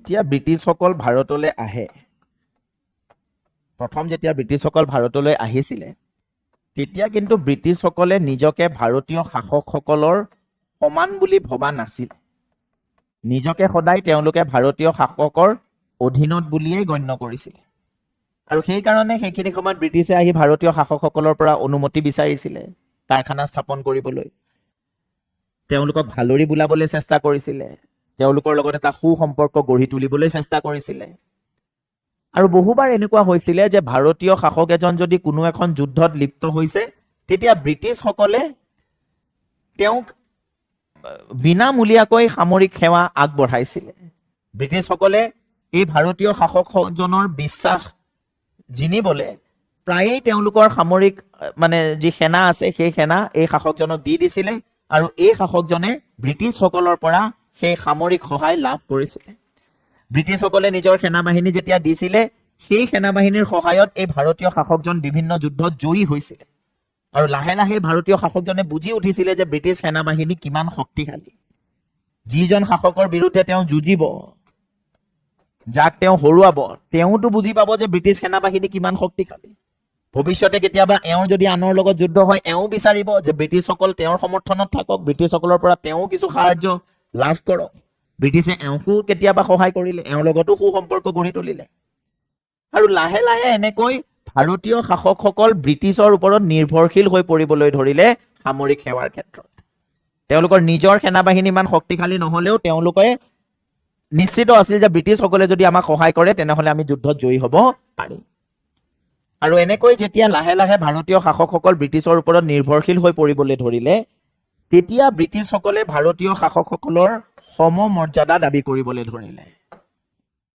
যেতিয়া ব্ৰিটিছসকল ভাৰতলৈ আহে, প্ৰথম যেতিয়া ব্ৰিটিছসকল ভাৰতলৈ আহিছিলে, তেতিয়া কিন্তু ব্ৰিটিছসকলে নিজকে ভাৰতীয় শাসকসকলৰ সমান বুলি ভবা নাছিল। নিজকে সদায় তেওঁলোকে ভাৰতীয় শাসকৰ অধীনত বুলিয়েই গণ্য কৰিছিলে। আৰু সেইকাৰণে সেইখিনি সময়ত ব্ৰিটিছে আহি ভাৰতীয় শাসকসকলৰ পৰা অনুমতি বিচাৰিছিলে কাৰখানা স্থাপন কৰিবলৈ। তেওঁলোকক ভালৰি বোলাবলৈ চেষ্টা কৰিছিলে, তেওঁলোকৰ লগত এটা সুসম্পৰ্ক গঢ়ি তুলিবলৈ চেষ্টা কৰিছিলে। আৰু বহুবাৰ এনেকুৱা হৈছিলে যে ভাৰতীয় শাসক এজন যদি কোনো এখন যুদ্ধত লিপ্ত হৈছে, তেতিয়া ব্ৰিটিছসকলে তেওঁক বিনামূলীয়াকৈ সামৰিক সেৱা আগবঢ়াইছিলে। ব্ৰিটিছসকলে এই ভাৰতীয় শাসকজনৰ বিশ্বাস জিনিবলৈ প্ৰায়েই তেওঁলোকৰ সামৰিক যি সেনা আছে সেই সেনা এই শাসকজনক দি দিছিলে, আৰু এই শাসকজনে ব্ৰিটিছসকলৰ পৰা সেই সামৰিক সহায় লাভ কৰিছিলে। ব্ৰিটিছসকলে নিজৰ সেনাবাহিনী যেতিয়া দিছিলে, সেই সেনাবাহিনীৰ সহায়ত এই ভাৰতীয় শাসকজন বিভিন্ন যুদ্ধত জয়ী হৈছিলে। আৰু লাহে লাহে ভাৰতীয় শাসকজনে বুজি উঠিছিলে যে ব্ৰিটিছ সেনাবাহিনী কিমান শক্তিশালী। যিজন শাসকৰ বিৰুদ্ধে তেওঁ যুঁজিব, যাক তেওঁ হৰুৱাব, তেওঁতো বুজি পাব যে ব্ৰিটিছ সেনাবাহিনী কিমান শক্তিশালী। ভৱিষ্যতে কেতিয়াবা এওঁৰ যদি আনৰ লগত যুদ্ধ হয়, এওঁ বিচাৰিব যে ব্ৰিটিছসকল তেওঁৰ সমৰ্থনত থাকক, ব্ৰিটিছসকলৰ পৰা তেওঁ কিছু সাহায্য লাভ কৰক। ব্ৰিটিছে এওঁকো কেতিয়াবা সহায় কৰিলে, এওঁৰ লগতো সুসম্পৰ্ক গঢ়ি তুলিলে। আৰু লাহে লাহে এনেকৈ ভাৰতীয় শাসকসকল ব্ৰিটিছৰ ওপৰত নিৰ্ভৰশীল হৈ পৰিবলৈ ধৰিলে সামৰিক সেৱাৰ ক্ষেত্ৰত। তেওঁলোকৰ নিজৰ সেনাবাহিনী ইমান শক্তিশালী নহলেও তেওঁলোকে নিশ্চিত আছিল যে ব্ৰিটিছসকলে যদি আমাক সহায় কৰে তেনেহলে আমি যুদ্ধত জয়ী হ'ব পাৰিম। আৰু এনেকৈ যেতিয়া লাহে লাহে ভাৰতীয় শাসকসকল ব্ৰিটিছৰ ওপৰত নিৰ্ভৰশীল হৈ পৰিবলৈ ধৰিলে, তেতিয়া ব্ৰিটিছসকলে ভাৰতীয় শাসকসকলৰ সমমৰ্যাদা দাবী কৰিবলৈ ধৰিলে।